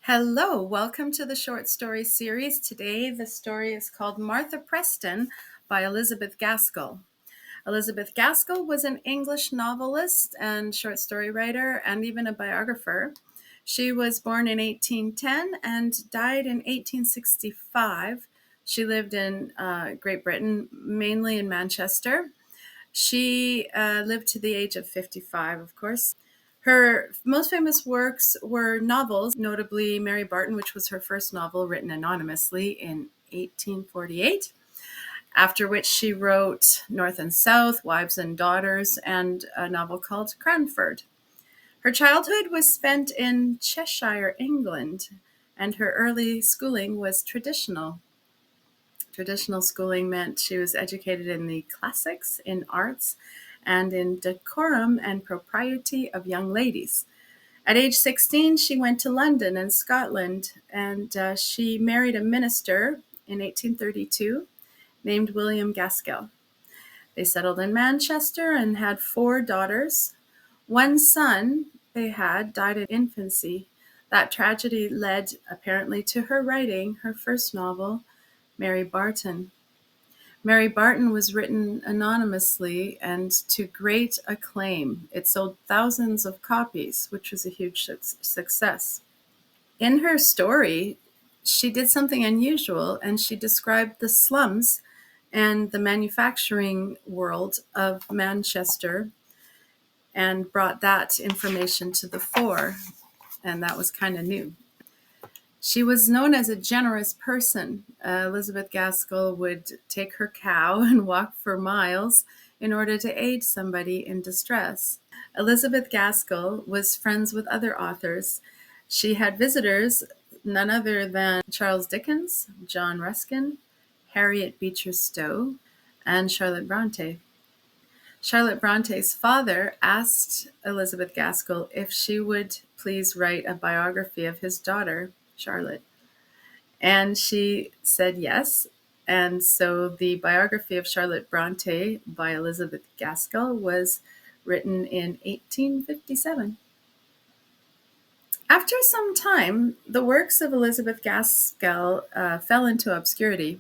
Hello, welcome to the short story series. Today the story is called Martha Preston by Elizabeth Gaskell. Elizabeth Gaskell was an English novelist and short story writer and even a biographer. She was born in 1810 and died in 1865. She lived in Great Britain, mainly in Manchester. She lived to the age of 55, of course. Her most famous works were novels, notably Mary Barton, which was her first novel written anonymously in 1848, after which she wrote North and South, Wives and Daughters, and a novel called Cranford. Her childhood was spent in Cheshire, England, and her early schooling was traditional. Traditional schooling meant she was educated in the classics, in arts, and in decorum and propriety of young ladies. At age 16, she went to London and Scotland, and she married a minister in 1832 named William Gaskell. They settled in Manchester and had 4 daughters. One son they had died at infancy. That tragedy led, apparently, to her writing her first novel, Mary Barton. Mary Barton was written anonymously and to great acclaim. It sold thousands of copies, which was a huge success. In her story, she did something unusual, and she described the slums and the manufacturing world of Manchester and brought that information to the fore, and that was kind of new. She was known as a generous person. Elizabeth Gaskell would take her cow and walk for miles in order to aid somebody in distress. Elizabeth Gaskell was friends with other authors. She had visitors, none other than Charles Dickens, John Ruskin, Harriet Beecher Stowe, and Charlotte Brontë. Charlotte Bronte's father asked Elizabeth Gaskell if she would please write a biography of his daughter, Charlotte. And she said yes. And so the biography of Charlotte Brontë by Elizabeth Gaskell was written in 1857. After some time, the works of Elizabeth Gaskell fell into obscurity.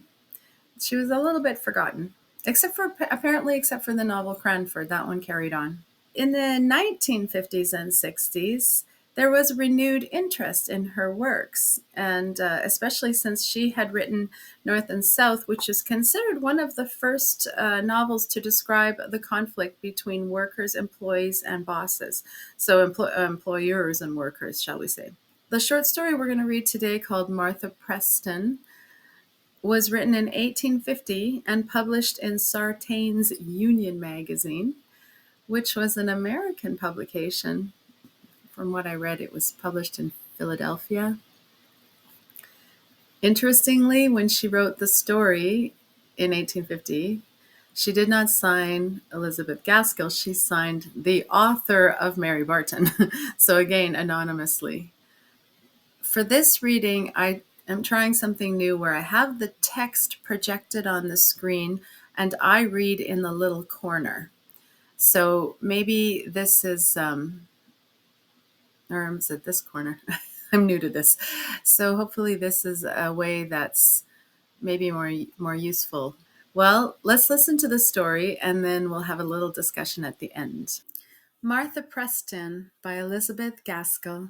She was a little bit forgotten, except for the novel Cranford. That one carried on. In the 1950s and 60s, there was renewed interest in her works, and especially since she had written North and South, which is considered one of the first novels to describe the conflict between workers, employees, and bosses. So employers and workers, shall we say. The short story we're going to read today, called Martha Preston, was written in 1850 and published in Sartain's Union magazine, which was an American publication. From what I read, it was published in Philadelphia. Interestingly, when she wrote the story in 1850, she did not sign Elizabeth Gaskell. She signed the author of Mary Barton. So again, anonymously. For this reading, I am trying something new where I have the text projected on the screen and I read in the little corner. So maybe this is, or is it this corner? I'm new to this. So hopefully this is a way that's maybe more useful. Well, let's listen to the story and then we'll have a little discussion at the end. Martha Preston by Elizabeth Gaskell.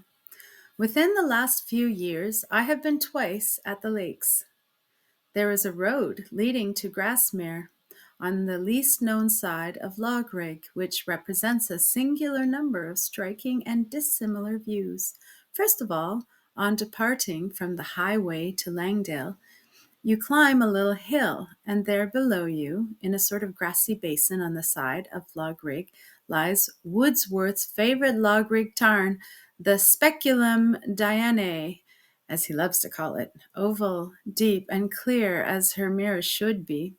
Within the last few years, I have been twice at the lakes. There is a road leading to Grasmere on the least known side of Loughrig, which represents a singular number of striking and dissimilar views. First of all, on departing from the highway to Langdale, you climb a little hill, and there below you, in a sort of grassy basin on the side of Loughrig, lies Wordsworth's favourite Loughrig tarn, the Speculum Dianae, as he loves to call it, oval, deep, and clear as her mirror should be.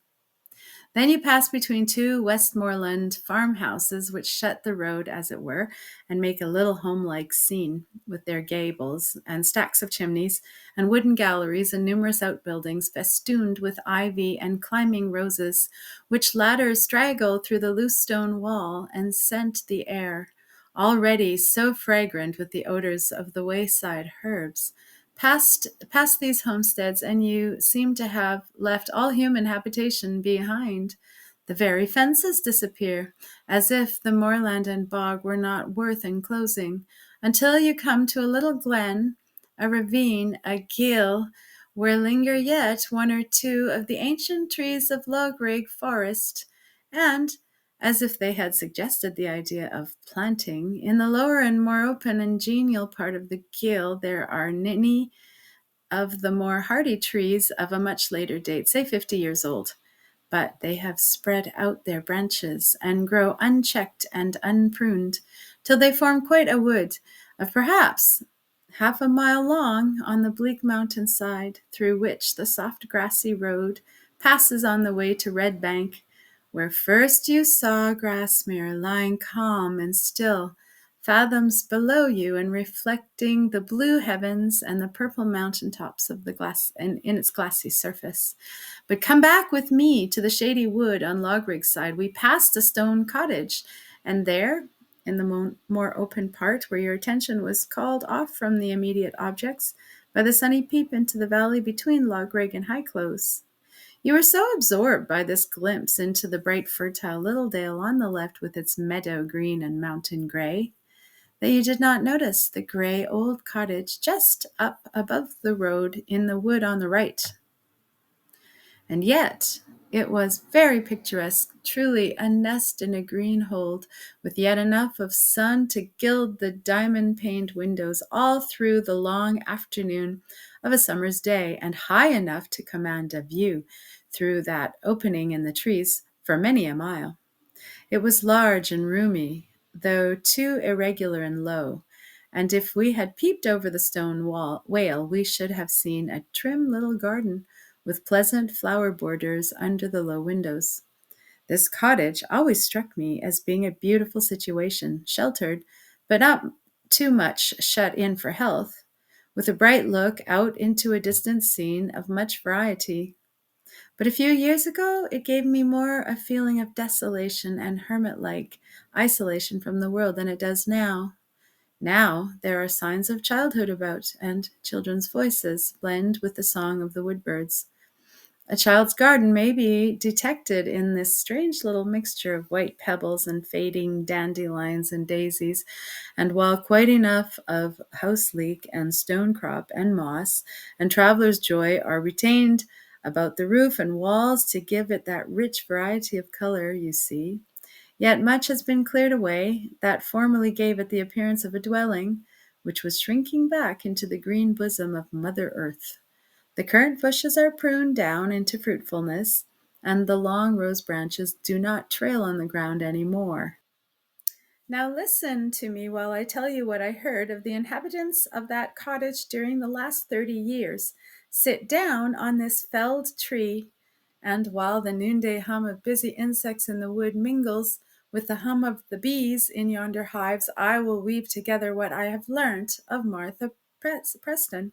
Then you pass between 2 Westmoreland farmhouses, which shut the road, as it were, and make a little home-like scene, with their gables, and stacks of chimneys, and wooden galleries, and numerous outbuildings, festooned with ivy and climbing roses, which latter straggle through the loose stone wall, and scent the air, already so fragrant with the odors of the wayside herbs, past these homesteads, and you seem to have left all human habitation behind. The very fences disappear, as if the moorland and bog were not worth enclosing, until you come to a little glen, a ravine, a gill, where linger yet one or two of the ancient trees of 𝒚𝒂𝒑𝒉 forest, and, as if they had suggested the idea of planting, in the lower and more open and genial part of the gill there are many of the more hardy trees of a much later date, say 50 years old. But they have spread out their branches and grow unchecked and unpruned, till they form quite a wood of perhaps half a mile long on the bleak mountain side, through which the soft grassy road passes on the way to Red Bank, where first you saw Grasmere lying calm and still, fathoms below you, and reflecting the blue heavens and the purple mountain tops of the glass in its glassy surface. But come back with me to the shady wood on 𝒚𝒂𝒑𝒉's side. We passed a stone cottage, and there, in the more open part, where your attention was called off from the immediate objects by the sunny peep into the valley between 𝒚𝒂𝒑𝒉 and Highclose, you were so absorbed by this glimpse into the bright fertile little dale on the left with its meadow green and mountain gray, that you did not notice the gray old cottage just up above the road in the wood on the right. And yet it was very picturesque, truly a nest in a green hold, with yet enough of sun to gild the diamond-paned windows all through the long afternoon of a summer's day, and high enough to command a view through that opening in the trees for many a mile. It was large and roomy, though too irregular and low, and if we had peeped over the stone wall, we should have seen a trim little garden with pleasant flower borders under the low windows. This cottage always struck me as being a beautiful situation, sheltered, but not too much shut in for health, with a bright look out into a distant scene of much variety. But a few years ago, it gave me more a feeling of desolation and hermit-like isolation from the world than it does now. Now there are signs of childhood about, and children's voices blend with the song of the woodbirds. A child's garden may be detected in this strange little mixture of white pebbles and fading dandelions and daisies, and while quite enough of houseleek and stonecrop and moss and traveller's joy are retained about the roof and walls to give it that rich variety of color you see, yet much has been cleared away that formerly gave it the appearance of a dwelling, which was shrinking back into the green bosom of Mother Earth. The currant bushes are pruned down into fruitfulness, and the long rose branches do not trail on the ground any more. Now listen to me while I tell you what I heard of the inhabitants of that cottage during the last 30 years. Sit down on this felled tree, and while the noonday hum of busy insects in the wood mingles with the hum of the bees in yonder hives, I will weave together what I have learnt of Martha Preston.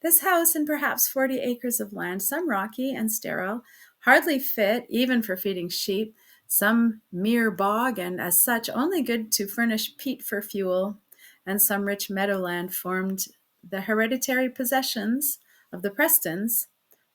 This house and perhaps 40 acres of land, some rocky and sterile, hardly fit even for feeding sheep, some mere bog, and as such only good to furnish peat for fuel, and some rich meadowland formed the hereditary possessions of the Prestons,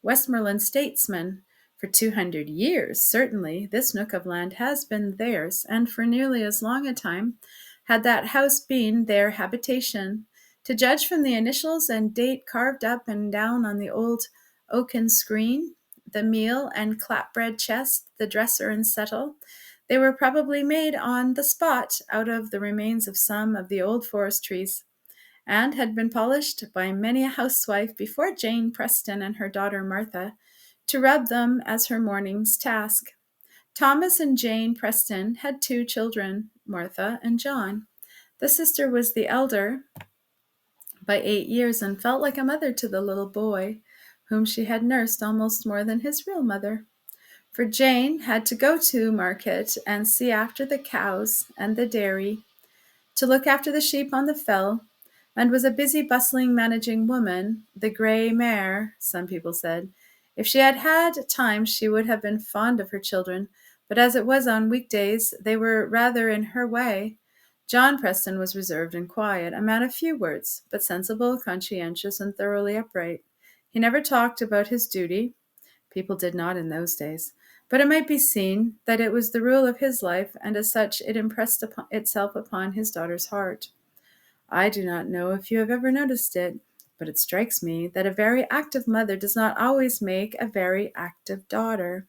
Westmoreland statesmen. For 200 years, certainly, this nook of land has been theirs, and for nearly as long a time had that house been their habitation. To judge from the initials and date carved up and down on the old oaken screen, the meal and clapbread chest, the dresser and settle, they were probably made on the spot out of the remains of some of the old forest trees, and had been polished by many a housewife before Jane Preston and her daughter Martha, to rub them as her morning's task. Thomas and Jane Preston had 2 children, Martha and John. The sister was the elder by 8 years, and felt like a mother to the little boy, whom she had nursed almost more than his real mother. For Jane had to go to market and see after the cows and the dairy, to look after the sheep on the fell, and was a busy, bustling, managing woman, the grey mare, some people said. If she had had time, she would have been fond of her children, but as it was on weekdays, they were rather in her way. John Preston was reserved and quiet, a man of few words, but sensible, conscientious, and thoroughly upright. He never talked about his duty. People did not in those days. But it might be seen that it was the rule of his life, and as such it impressed itself upon his daughter's heart. I do not know if you have ever noticed it, but it strikes me that a very active mother does not always make a very active daughter.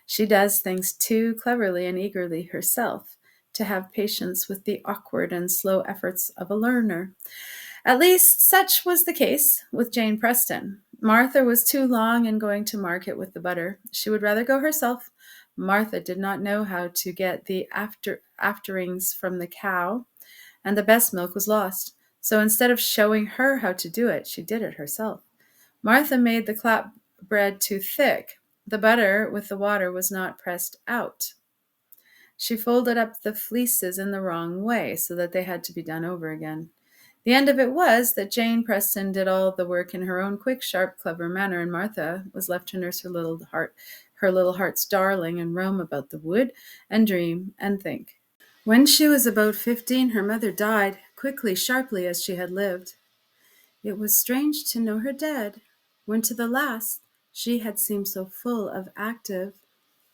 She does things too cleverly and eagerly herself to have patience with the awkward and slow efforts of a learner. At least such was the case with Jane Preston. Martha was too long in going to market with the butter. She would rather go herself. Martha did not know how to get the afterings from the cow, and the best milk was lost. So instead of showing her how to do it, she did it herself. Martha made the clap bread too thick. The butter with the water was not pressed out. She folded up the fleeces in the wrong way, so that they had to be done over again. The end of it was that Jane Preston did all the work in her own quick, sharp, clever manner, and Martha was left to nurse her little heart's darling, and roam about the wood, and dream, and think. When she was about 15, her mother died, quickly, sharply, as she had lived. It was strange to know her dead, when to the last she had seemed so full of active,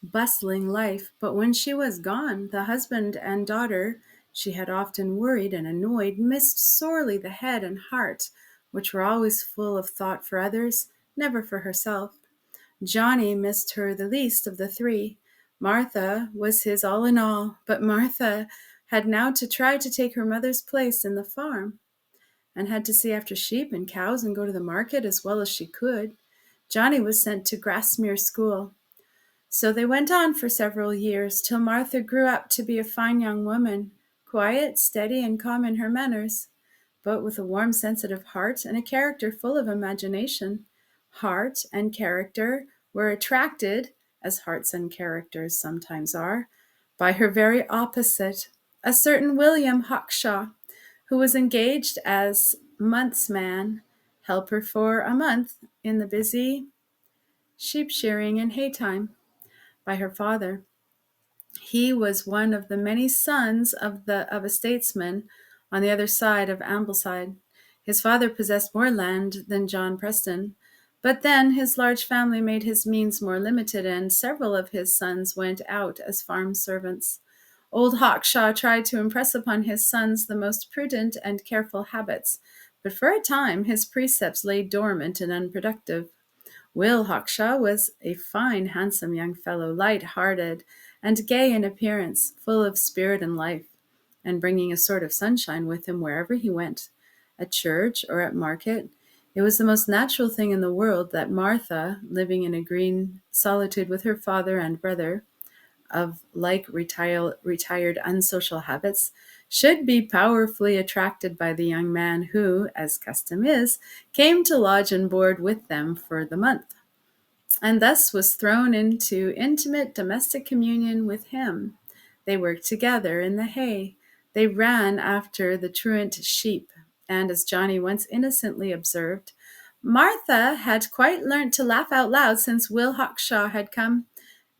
bustling life. But when she was gone, the husband and daughter she had often worried and annoyed missed sorely the head and heart, which were always full of thought for others, never for herself. Johnny missed her the least of the three. Martha was his all in all, but Martha had now to try to take her mother's place in the farm, and had to see after sheep and cows and go to the market as well as she could. Johnny was sent to Grasmere School. So they went on for several years, till Martha grew up to be a fine young woman, quiet, steady, and calm in her manners, but with a warm, sensitive heart and a character full of imagination. Heart and character were attracted, as hearts and characters sometimes are, by her very opposite, a certain William Hawkshaw, who was engaged as month's man, helper for a month in the busy sheep shearing and hay time, by her father. He was one of the many sons of a statesman on the other side of Ambleside. His father possessed more land than John Preston, but then his large family made his means more limited, and several of his sons went out as farm servants. Old Hawkshaw tried to impress upon his sons the most prudent and careful habits, but for a time his precepts lay dormant and unproductive. Will Hawkshaw was a fine, handsome young fellow, light-hearted and gay in appearance, full of spirit and life, and bringing a sort of sunshine with him wherever he went, at church or at market. It was the most natural thing in the world that Martha, living in a green solitude with her father and brother, of like retired unsocial habits, should be powerfully attracted by the young man who, as custom is, came to lodge and board with them for the month, and thus was thrown into intimate domestic communion with him. They worked together in the hay. They ran after the truant sheep, and as Johnny once innocently observed, Martha had quite learnt to laugh out loud since Will Hawkshaw had come,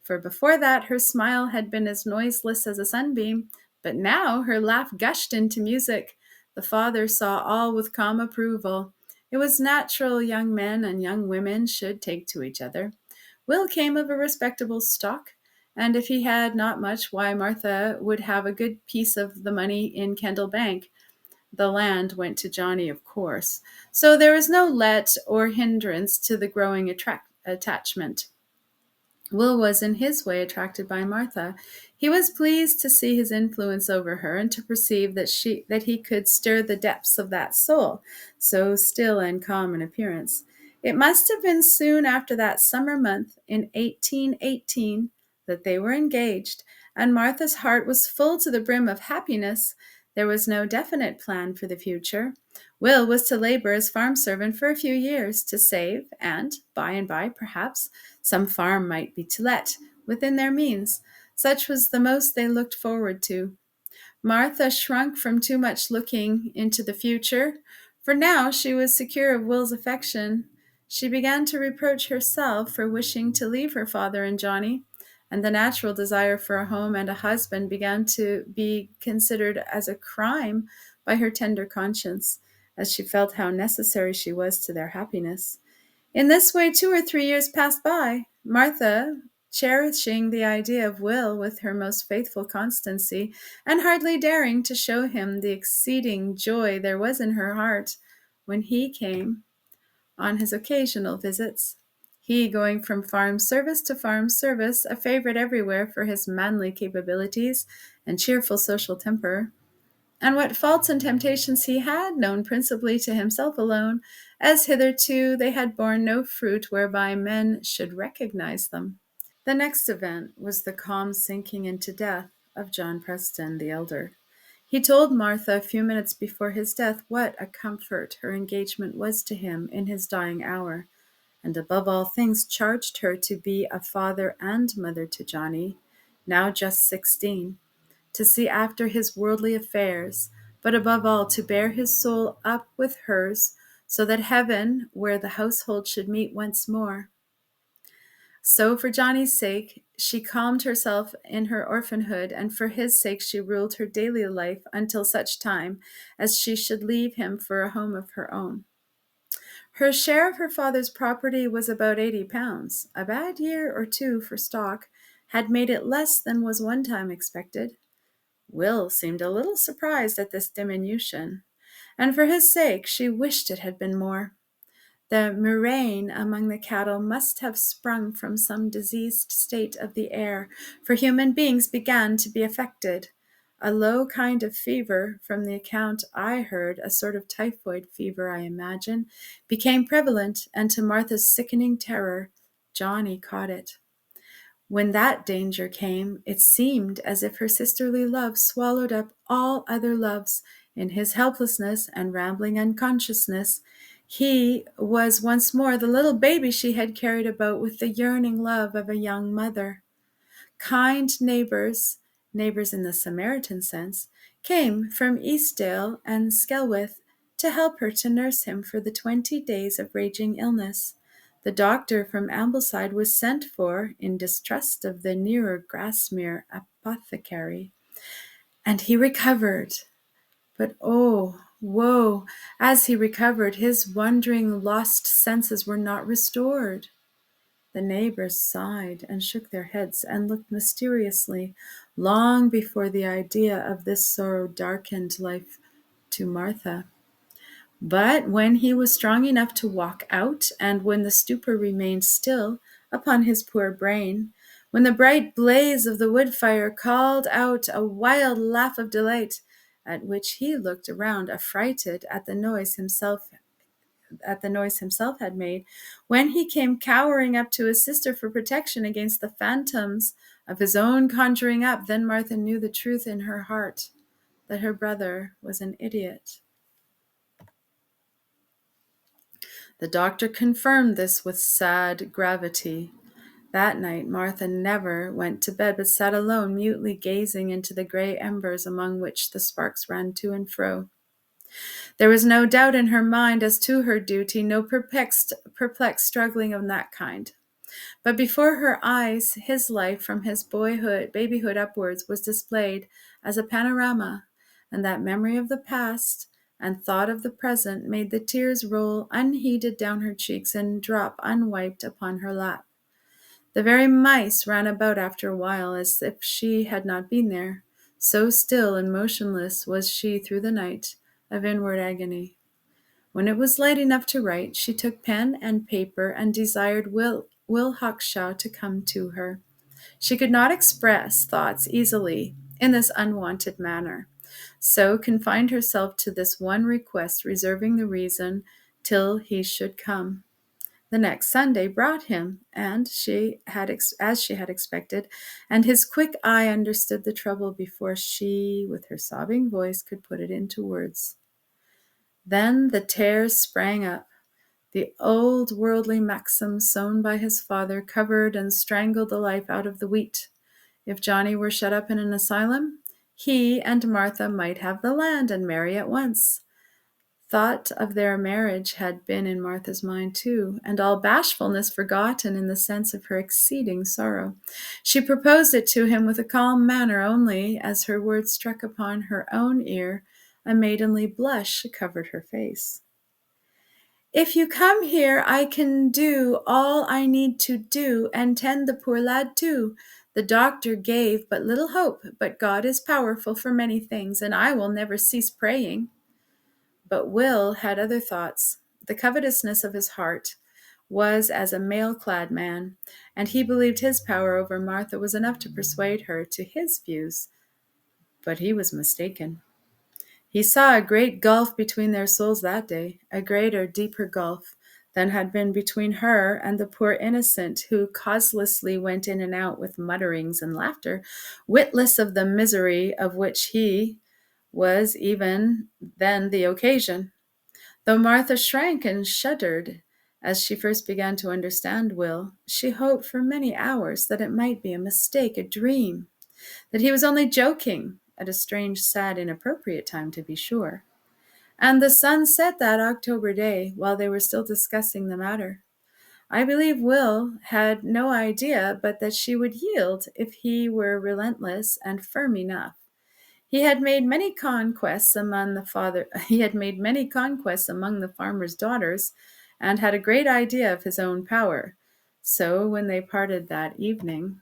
for before that her smile had been as noiseless as a sunbeam, but now her laugh gushed into music. The father saw all with calm approval. It was natural young men and young women should take to each other. Will came of a respectable stock, and if he had not much, why, Martha would have a good piece of the money in Kendal Bank. The land went to Johnny, of course, so there was no let or hindrance to the growing attachment. Will was in his way attracted by Martha. He was pleased to see his influence over her, and to perceive that he could stir the depths of that soul, so still and calm in appearance. It must have been soon after that summer month in 1818 that they were engaged, and Martha's heart was full to the brim of happiness. There was no definite plan for the future. Will was to labor as farm servant for a few years, to save, and by, perhaps, some farm might be to let, within their means. Such was the most they looked forward to. Martha shrunk from too much looking into the future, for now she was secure of Will's affection. She began to reproach herself for wishing to leave her father and Johnny, and the natural desire for a home and a husband began to be considered as a crime by her tender conscience, as she felt how necessary she was to their happiness. In this way, 2 or 3 years passed by, Martha cherishing the idea of Will with her most faithful constancy, and hardly daring to show him the exceeding joy there was in her heart when he came on his occasional visits. He going from farm service to farm service, a favorite everywhere for his manly capabilities and cheerful social temper. And what faults and temptations he had, known principally to himself alone, as hitherto they had borne no fruit whereby men should recognize them. The next event was the calm sinking into death of John Preston the elder. He told Martha a few minutes before his death what a comfort her engagement was to him in his dying hour, and above all things charged her to be a father and mother to Johnny, now just 16, to see after his worldly affairs, but above all to bear his soul up with hers, so that heaven, where the household should meet once more. So for Johnny's sake, she calmed herself in her orphanhood, and for his sake she ruled her daily life until such time as she should leave him for a home of her own. Her share of her father's property was about £80. A bad year or two for stock had made it less than was one time expected. Will seemed a little surprised at this diminution, and for his sake she wished it had been more. The murrain among the cattle must have sprung from some diseased state of the air, for human beings began to be affected. A low kind of fever, from the account I heard, a sort of typhoid fever, I imagine, became prevalent, and to Martha's sickening terror, Johnny caught it. When that danger came, it seemed as if her sisterly love swallowed up all other loves. In his helplessness and rambling unconsciousness, he was once more the little baby she had carried about with the yearning love of a young mother. Kind neighbors in the Samaritan sense, came from Eastdale and Skelwith to help her to nurse him for the 20 days of raging illness. The doctor from Ambleside was sent for in distrust of the nearer Grasmere apothecary, and he recovered. But oh, woe! As he recovered, his wandering, lost senses were not restored. The neighbors sighed and shook their heads and looked mysteriously, long before the idea of this sorrow darkened life to Martha. But when he was strong enough to walk out, and when the stupor remained still upon his poor brain, when the bright blaze of the wood fire called out a wild laugh of delight, at which he looked around affrighted at the noise himself had made, when he came cowering up to his sister for protection against the phantoms of his own conjuring up, then Martha knew the truth in her heart, that her brother was an idiot. The doctor confirmed this with sad gravity. That night Martha never went to bed, but sat alone, mutely gazing into the grey embers among which the sparks ran to and fro. There was no doubt in her mind as to her duty, no perplexed struggling of that kind. But before her eyes, his life from his babyhood upwards was displayed as a panorama, and that memory of the past and thought of the present made the tears roll unheeded down her cheeks and drop unwiped upon her lap. The very mice ran about after a while as if she had not been there. So still and motionless was she through the night of inward agony. When it was light enough to write, she took pen and paper and desired Will Hawkshaw to come to her. She could not express thoughts easily in this unwonted manner, so confined herself to this one request, reserving the reason till he should come. The next Sunday brought him, and as she had expected, and his quick eye understood the trouble before she, with her sobbing voice, could put it into words. Then the tares sprang up. The old worldly maxim sown by his father covered and strangled the life out of the wheat. If Johnny were shut up in an asylum, he and Martha might have the land and marry at once. Thought of their marriage had been in Martha's mind too, and all bashfulness forgotten in the sense of her exceeding sorrow. She proposed it to him with a calm manner only, as her words struck upon her own ear, a maidenly blush covered her face. "If you come here, I can do all I need to do, and tend the poor lad too. The doctor gave but little hope, but God is powerful for many things, and I will never cease praying." But Will had other thoughts. The covetousness of his heart was as a mail-clad man, and he believed his power over Martha was enough to persuade her to his views. But he was mistaken. He saw a great gulf between their souls that day, a greater, deeper gulf than had been between her and the poor innocent who causelessly went in and out with mutterings and laughter, witless of the misery of which he was even then the occasion. Though Martha shrank and shuddered as she first began to understand Will, she hoped for many hours that it might be a mistake, a dream, that he was only joking, at a strange, sad, inappropriate time, to be sure. And the sun set that October day while they were still discussing the matter. I believe Will had no idea but that she would yield if he were relentless and firm enough. He had made many conquests among the farmers' daughters, and had a great idea of his own power. So when they parted that evening,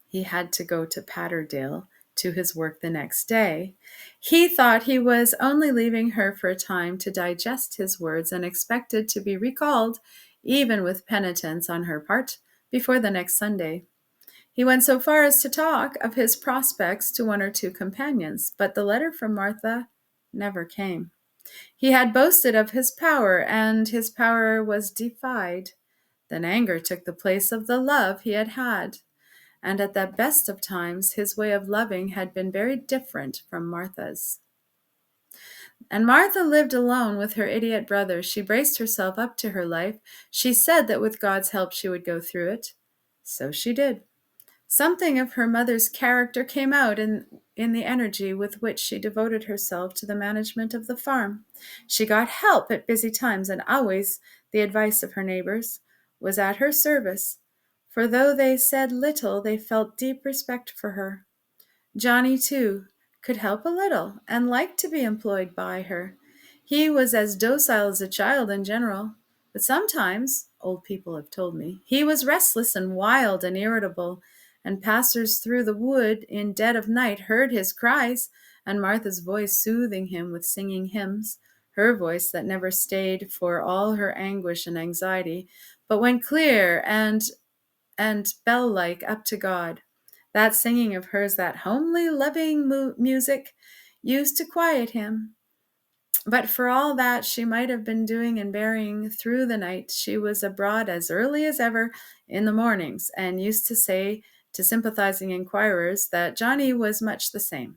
he had to go to Patterdale to his work the next day. He thought he was only leaving her for a time to digest his words, and expected to be recalled, even with penitence on her part, before the next Sunday. He went so far as to talk of his prospects to one or two companions, but the letter from Martha never came. He had boasted of his power, and his power was defied. Then anger took the place of the love he had had. And at that best of times, his way of loving had been very different from Martha's. And Martha lived alone with her idiot brother. She braced herself up to her life. She said that with God's help she would go through it. So she did. Something of her mother's character came out in the energy with which she devoted herself to the management of the farm. She got help at busy times, and always the advice of her neighbors was at her service. For though they said little, they felt deep respect for her. Johnny, too, could help a little, and liked to be employed by her. He was as docile as a child in general, but sometimes, old people have told me, he was restless and wild and irritable, and passers through the wood in dead of night heard his cries, and Martha's voice soothing him with singing hymns, her voice that never stayed for all her anguish and anxiety, but went clear and bell-like up to God. That singing of hers, that homely, loving music, used to quiet him. But for all that she might have been doing and bearing through the night, she was abroad as early as ever in the mornings, and used to say to sympathizing inquirers that Johnny was much the same.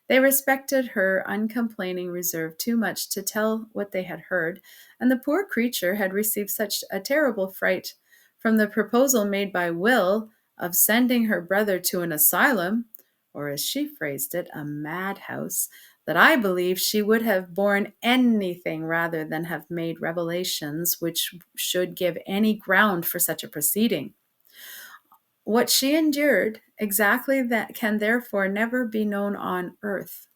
They respected her uncomplaining reserve too much to tell what they had heard, and the poor creature had received such a terrible fright from the proposal made by Will of sending her brother to an asylum, or as she phrased it, a madhouse, that I believe she would have borne anything rather than have made revelations which should give any ground for such a proceeding. What she endured exactly that can therefore never be known on earth.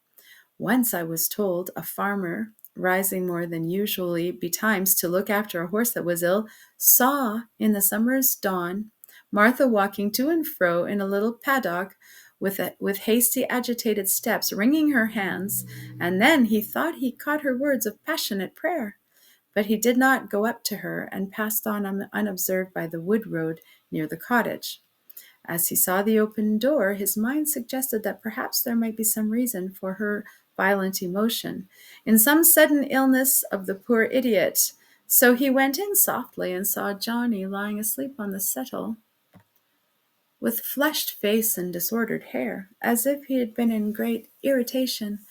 Once I was told a farmer, rising more than usually betimes to look after a horse that was ill, saw in the summer's dawn Martha walking to and fro in a little paddock with hasty, agitated steps, wringing her hands, and then he thought he caught her words of passionate prayer. But he did not go up to her, and passed on unobserved by the wood road near the cottage. As he saw the open door, his mind suggested that perhaps there might be some reason for her violent emotion, in some sudden illness of the poor idiot. So he went in softly and saw Johnny lying asleep on the settle, with flushed face and disordered hair, as if he had been in great irritation.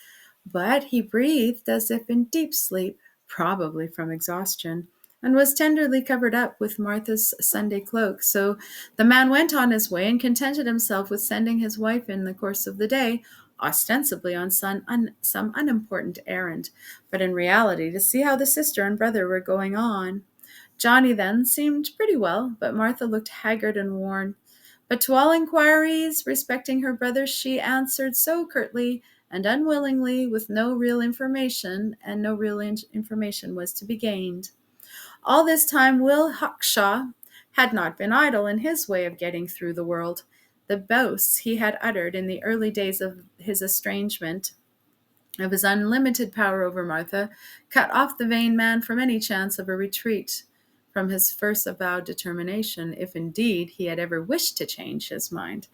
But he breathed as if in deep sleep, probably from exhaustion, and was tenderly covered up with Martha's Sunday cloak. So the man went on his way, and contented himself with sending his wife in the course of the day, ostensibly on some unimportant errand, but in reality to see how the sister and brother were going on. Johnny then seemed pretty well, but Martha looked haggard and worn. But to all inquiries respecting her brother, she answered so curtly and unwillingly, with no real information, and no real information was to be gained. All this time, Will Hawkshaw had not been idle in his way of getting through the world. The boasts he had uttered in the early days of his estrangement, of his unlimited power over Martha, cut off the vain man from any chance of a retreat from his first avowed determination, if indeed he had ever wished to change his mind.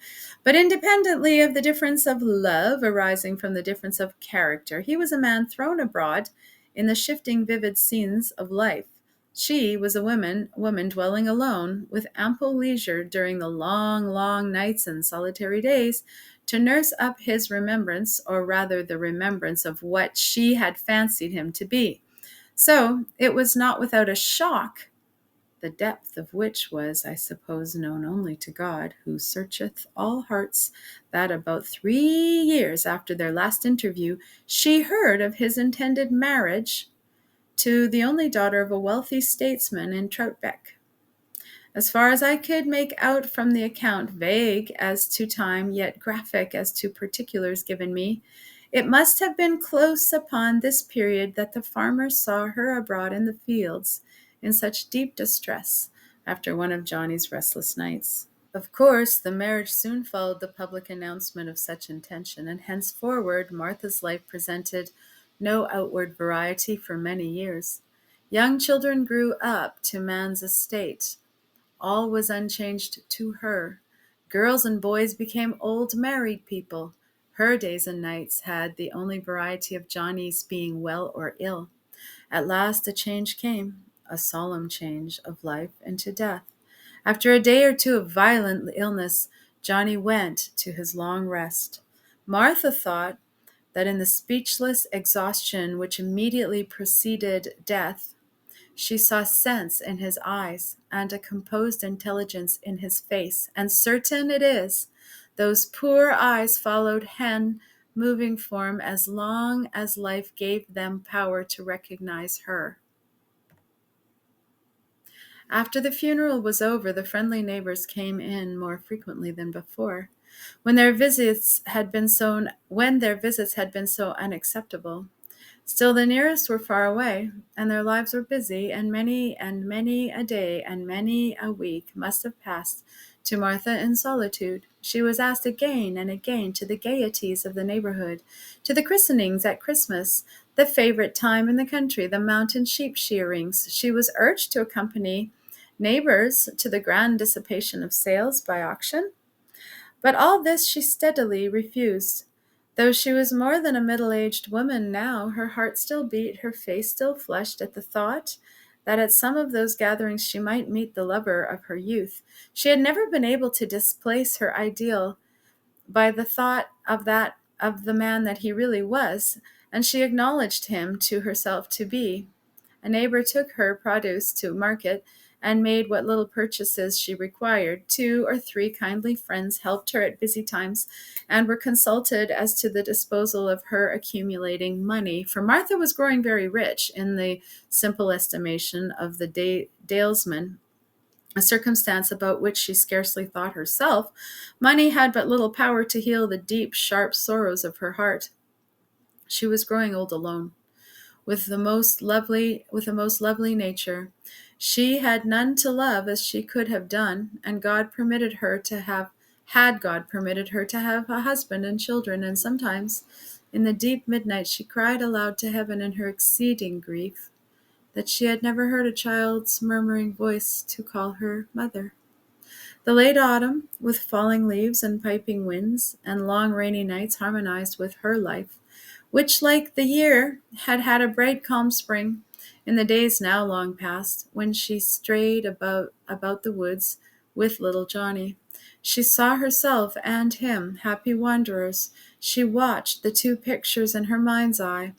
But independently of the difference of love arising from the difference of character, he was a man thrown abroad in the shifting, vivid scenes of life. She was a woman dwelling alone, with ample leisure during the long, long nights and solitary days to nurse up his remembrance, or rather the remembrance of what she had fancied him to be. So it was not without a shock, the depth of which was, I suppose, known only to God, who searcheth all hearts, that about 3 years after their last interview, she heard of his intended marriage to the only daughter of a wealthy statesman in Troutbeck. As far as I could make out from the account, vague as to time, yet graphic as to particulars given me, it must have been close upon this period that the farmer saw her abroad in the fields in such deep distress after one of Johnny's restless nights. Of course, the marriage soon followed the public announcement of such intention, and henceforward Martha's life presented no outward variety for many years. Young children grew up to man's estate. All was unchanged to her. Girls and boys became old married people. Her days and nights had the only variety of Johnny's being well or ill. At last a change came, a solemn change of life into death. After a day or two of violent illness, Johnny went to his long rest. Martha thought that in the speechless exhaustion which immediately preceded death, she saw sense in his eyes and a composed intelligence in his face, and certain it is, those poor eyes followed hen moving form as long as life gave them power to recognize her. After the funeral was over, the friendly neighbors came in more frequently than before, when their visits had been so unacceptable. Still the nearest were far away, and their lives were busy, and many a day and many a week must have passed to Martha in solitude. She was asked again and again to the gaieties of the neighborhood, to the christenings at Christmas, the favorite time in the country, the mountain sheep shearings. She was urged to accompany neighbors to the grand dissipation of sales by auction, but all this she steadily refused. Though she was more than a middle-aged woman now, her heart still beat, her face still flushed at the thought that at some of those gatherings she might meet the lover of her youth. She had never been able to displace her ideal by the thought of the man that he really was, and she acknowledged him to herself to be. A neighbor took her produce to market and made what little purchases she required. 2 or 3 kindly friends helped her at busy times and were consulted as to the disposal of her accumulating money, for Martha was growing very rich in the simple estimation of the dalesmen, a circumstance about which she scarcely thought herself. Money had but little power to heal the deep, sharp sorrows of her heart. She was growing old alone, with a most lovely nature. She had none to love as she could have done, and God permitted her to have a husband and children, and sometimes in the deep midnight she cried aloud to heaven in her exceeding grief that she had never heard a child's murmuring voice to call her mother. The late autumn, with falling leaves and piping winds and long rainy nights, harmonized with her life, which, like the year, had had a bright, calm spring. In the days now long past, when she strayed about the woods with little Johnny, she saw herself and him happy wanderers. She watched the 2 pictures in her mind's eye,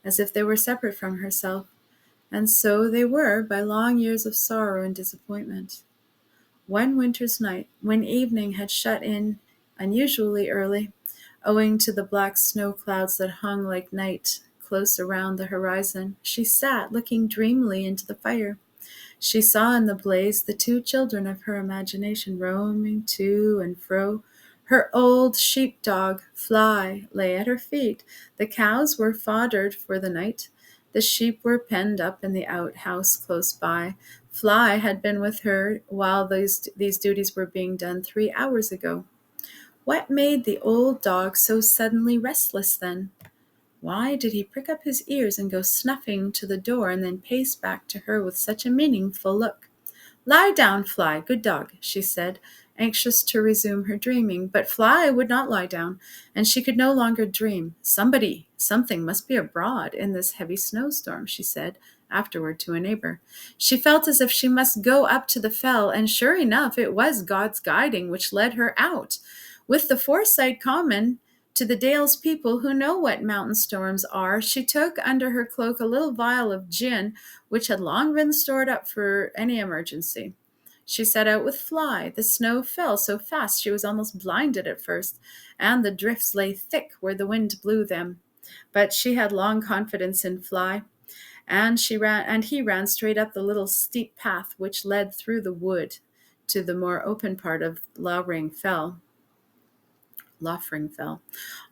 as if they were separate from herself, and so they were by long years of sorrow and disappointment. One winter's night, when evening had shut in unusually early, owing to the black snow clouds that hung like night close around the horizon. She sat looking dreamily into the fire. She saw in the blaze the two children of her imagination roaming to and fro. Her old sheep-dog, Fly, lay at her feet. The cows were foddered for the night. The sheep were penned up in the outhouse close by. Fly had been with her while these duties were being done 3 hours ago. What made the old dog so suddenly restless then? Why did he prick up his ears and go snuffing to the door and then pace back to her with such a meaningful look? "Lie down, Fly, good dog," she said, anxious to resume her dreaming. But Fly would not lie down, and she could no longer dream. Something must be abroad in this heavy snowstorm, she said afterward to a neighbor. She felt as if she must go up to the fell, and sure enough, it was God's guiding which led her out. With the foresight common to the Dales people who know what mountain storms are, she took under her cloak a little vial of gin, which had long been stored up for any emergency. She set out with Fly. The snow fell so fast she was almost blinded at first, and the drifts lay thick where the wind blew them. But she had long confidence in Fly, and he ran straight up the little steep path which led through the wood to the more open part of Lothring Fell.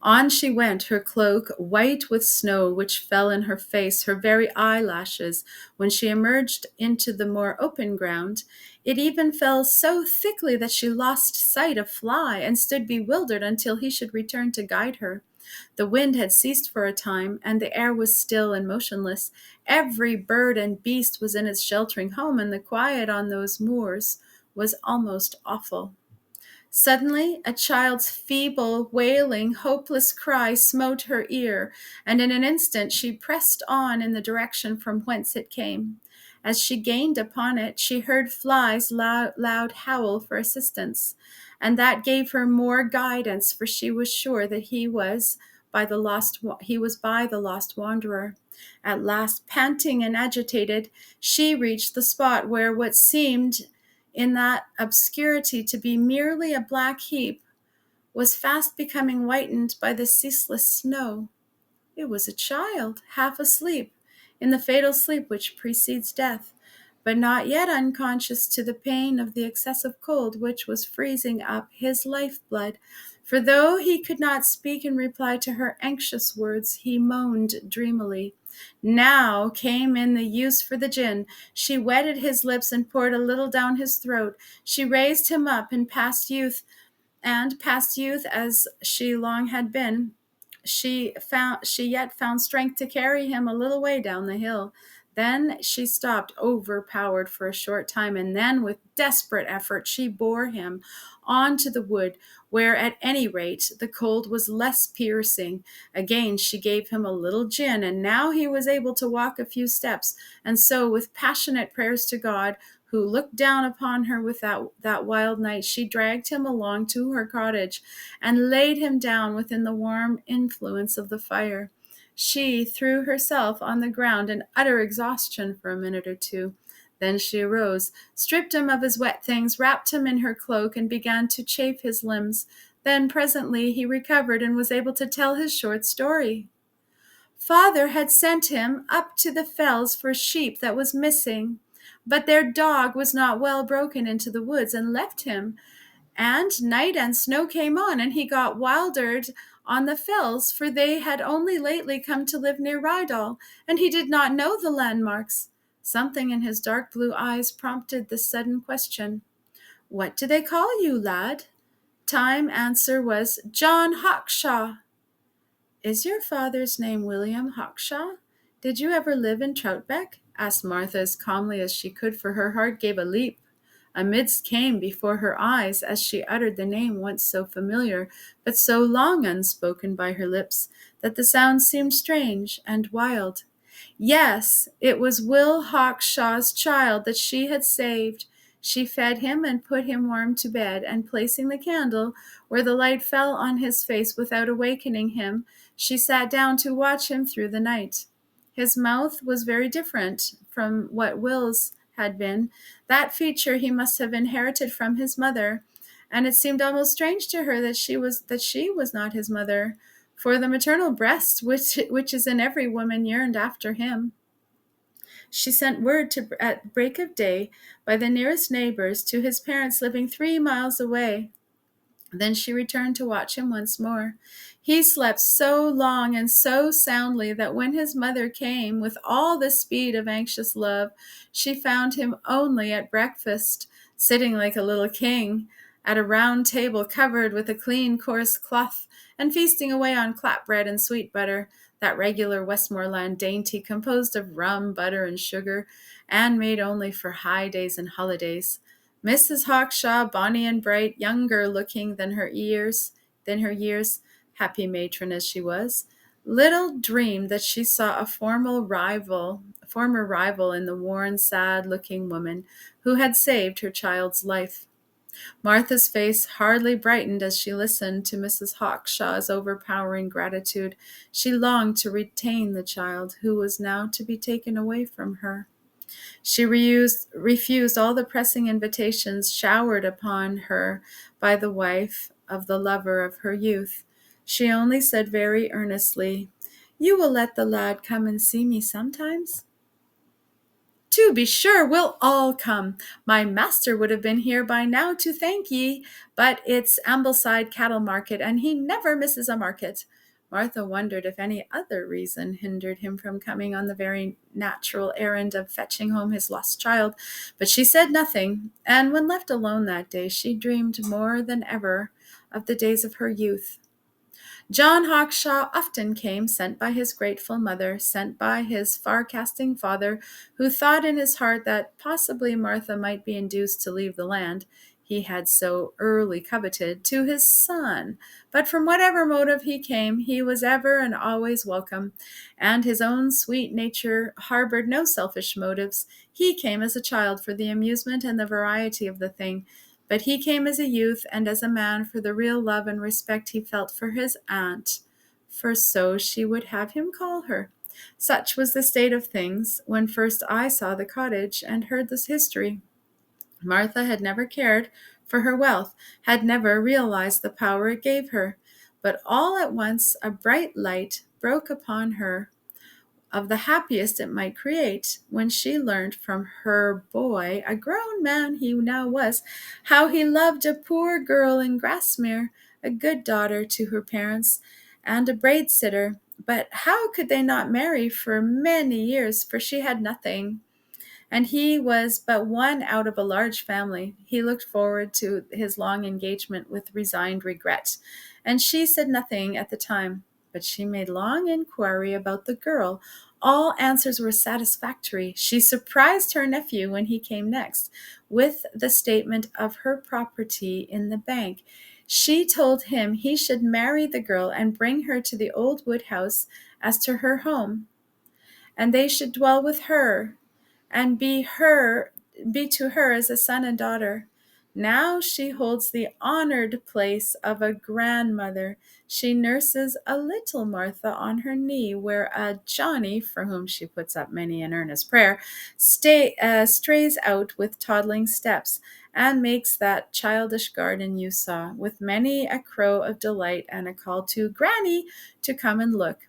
On she went, her cloak white with snow which fell in her face, her very eyelashes. When she emerged into the more open ground, it even fell so thickly that she lost sight of Fly and stood bewildered until he should return to guide her. The wind had ceased for a time, and the air was still and motionless. Every bird and beast was in its sheltering home, and the quiet on those moors was almost awful. Suddenly, a child's feeble, wailing, hopeless cry smote her ear, and in an instant she pressed on in the direction from whence it came. As she gained upon it, she heard Fly's loud howl for assistance, and that gave her more guidance, for she was sure that he was by the lost wanderer. At last, panting and agitated, she reached the spot where what seemed in that obscurity to be merely a black heap was fast becoming whitened by the ceaseless snow. It was a child, half asleep, in the fatal sleep which precedes death, but not yet unconscious to the pain of the excessive cold which was freezing up his lifeblood. For though he could not speak in reply to her anxious words, he moaned dreamily. Now came in the use for the gin. She wetted his lips and poured a little down his throat. She raised him up, and past youth as she long had been, she yet found strength to carry him a little way down the hill. Then she stopped, overpowered for a short time, and then with desperate effort she bore him on to the wood, where at any rate the cold was less piercing. Again she gave him a little gin, and now he was able to walk a few steps, and so with passionate prayers to God, who looked down upon her with that wild night, she dragged him along to her cottage and laid him down within the warm influence of the fire. She threw herself on the ground in utter exhaustion for a minute or two. Then she arose, stripped him of his wet things, wrapped him in her cloak, and began to chafe his limbs. Then presently he recovered and was able to tell his short story. Father had sent him up to the fells for sheep that was missing, but their dog was not well broken into the woods and left him. And night and snow came on, and he got wildered on the fells, for they had only lately come to live near Rydal, and he did not know the landmarks. Something in his dark blue eyes prompted the sudden question. "What do they call you, lad?" Time answer was, "John Hawkshaw." "Is your father's name William Hawkshaw? Did you ever live in Troutbeck?" asked Martha as calmly as she could, for her heart gave a leap. A mist came before her eyes as she uttered the name once so familiar, but so long unspoken by her lips, that the sound seemed strange and wild. Yes, it was Will Hawkshaw's child that she had saved. She fed him and put him warm to bed, and placing the candle where the light fell on his face without awakening him, she sat down to watch him through the night. His mouth was very different from what Will's had been. That feature he must have inherited from his mother, and it seemed almost strange to her that she was not his mother, for the maternal breast which is in every woman yearned after him. She sent word at break of day by the nearest neighbors to his parents living 3 miles away. Then she returned to watch him once more. He slept so long and so soundly that when his mother came with all the speed of anxious love, she found him only at breakfast, sitting like a little king at a round table covered with a clean coarse cloth, and feasting away on clapbread and sweet butter, that regular Westmoreland dainty composed of rum, butter, and sugar, and made only for high days and holidays. Mrs. Hawkshaw, bonny and bright, younger looking than her years, happy matron as she was, little dreamed that she saw a former rival in the worn, sad-looking woman who had saved her child's life. Martha's face hardly brightened as she listened to Mrs. Hawkshaw's overpowering gratitude. She longed to retain the child who was now to be taken away from her. She refused all the pressing invitations showered upon her by the wife of the lover of her youth. She only said very earnestly, "You will let the lad come and see me sometimes?" "To be sure, we'll all come. My master would have been here by now to thank ye, but it's Ambleside cattle market, and he never misses a market." Martha wondered if any other reason hindered him from coming on the very natural errand of fetching home his lost child, but she said nothing, and when left alone that day, she dreamed more than ever of the days of her youth. John Hawkshaw often came, sent by his grateful mother, sent by his far-casting father, who thought in his heart that possibly Martha might be induced to leave the land he had so early coveted to his son. But from whatever motive he came, he was ever and always welcome, and his own sweet nature harbored no selfish motives. He came as a child for the amusement and the variety of the thing, but he came as a youth and as a man for the real love and respect he felt for his aunt, for so she would have him call her. Such was the state of things when first I saw the cottage and heard this history. Martha had never cared for her wealth, had never realized the power it gave her, but all at once a bright light broke upon her of the happiest it might create, when she learned from her boy, a grown man he now was, how he loved a poor girl in Grasmere, a good daughter to her parents, and a braid sitter. But how could they not marry for many years, for she had nothing, and he was but one out of a large family. He looked forward to his long engagement with resigned regret, and she said nothing at the time. But she made long inquiry about the girl. All answers were satisfactory. She surprised her nephew when he came next, with the statement of her property in the bank. She told him he should marry the girl and bring her to the old wood house as to her home, and they should dwell with her, and be to her as a son and daughter. Now she holds the honored place of a grandmother. She nurses a little Martha on her knee, where a Johnny, for whom she puts up many an earnest prayer, strays out with toddling steps, and makes that childish garden you saw, with many a crow of delight and a call to Granny to come and look.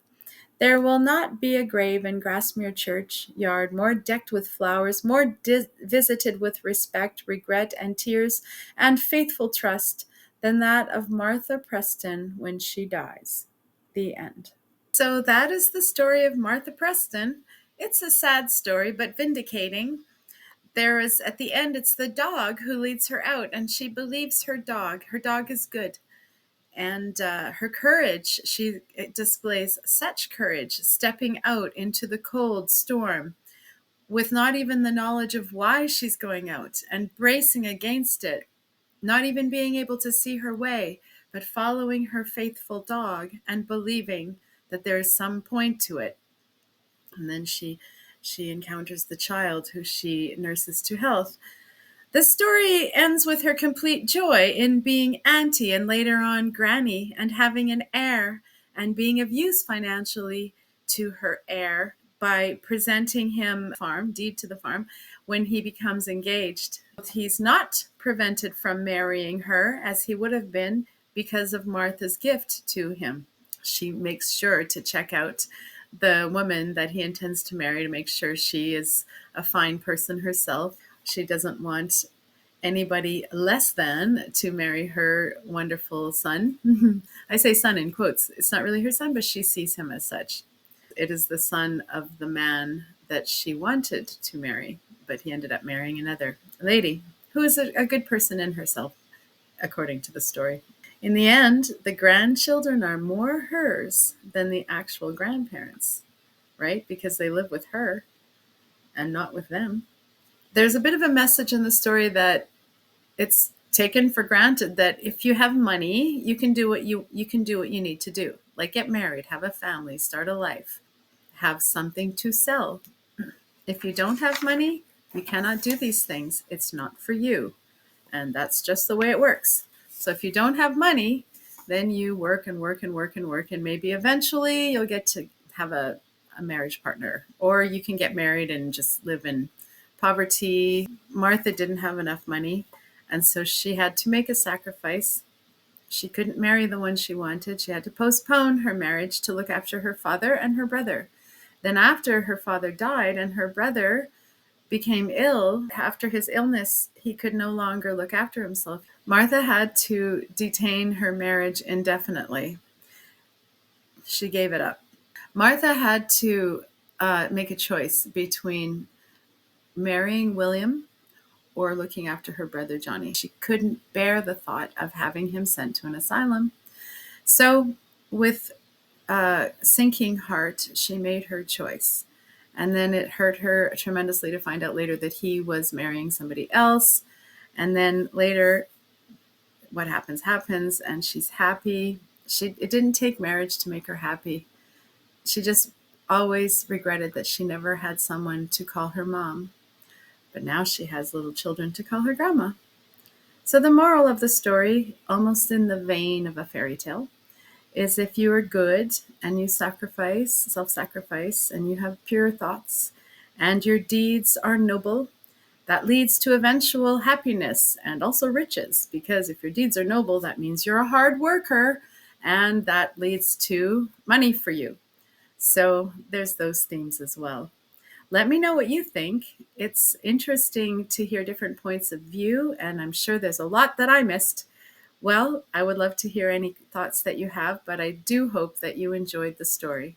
There will not be a grave in Grasmere churchyard more decked with flowers, more visited with respect, regret, and tears, and faithful trust, than that of Martha Preston when she dies. The end. So that is the story of Martha Preston. It's a sad story, but vindicating. There is, at the end, it's the dog who leads her out, and she believes her dog. Her dog is good. And her courage, she displays such courage, stepping out into the cold storm with not even the knowledge of why she's going out, and bracing against it, not even being able to see her way, but following her faithful dog and believing that there is some point to it. And then she encounters the child who she nurses to health. The story ends with her complete joy in being auntie and later on granny, and having an heir, and being of use financially to her heir by presenting him deed to the farm when he becomes engaged. He's not prevented from marrying her as he would have been because of Martha's gift to him. She makes sure to check out the woman that he intends to marry to make sure she is a fine person herself. She doesn't want anybody less than to marry her wonderful son. I say son in quotes. It's not really her son, but she sees him as such. It is the son of the man that she wanted to marry, but he ended up marrying another lady who is a good person in herself, according to the story. In the end, the grandchildren are more hers than the actual grandparents, right? Because they live with her and not with them. There's a bit of a message in the story that it's taken for granted that if you have money, you can do what you can do what you need to do. Like get married, have a family, start a life, have something to sell. If you don't have money, you cannot do these things. It's not for you. And that's just the way it works. So if you don't have money, then you work and work and work and work, and maybe eventually you'll get to have a marriage partner, or you can get married and just live in poverty. Martha didn't have enough money, and so she had to make a sacrifice. She couldn't marry the one she wanted. She had to postpone her marriage to look after her father and her brother. Then after her father died and her brother became ill, after his illness, he could no longer look after himself. Martha had to detain her marriage indefinitely. She gave it up. Martha had to make a choice between marrying William or looking after her brother Johnny. She couldn't bear the thought of having him sent to an asylum. So with a sinking heart, she made her choice. And then it hurt her tremendously to find out later that he was marrying somebody else. And then later, what happens, and she's happy. It didn't take marriage to make her happy. She just always regretted that she never had someone to call her mom. But now she has little children to call her grandma. So the moral of the story, almost in the vein of a fairy tale, is if you are good and you self-sacrifice, and you have pure thoughts and your deeds are noble, that leads to eventual happiness and also riches. Because if your deeds are noble, that means you're a hard worker, and that leads to money for you. So there's those themes as well. Let me know what you think. It's interesting to hear different points of view, and I'm sure there's a lot that I missed. Well, I would love to hear any thoughts that you have, but I do hope that you enjoyed the story.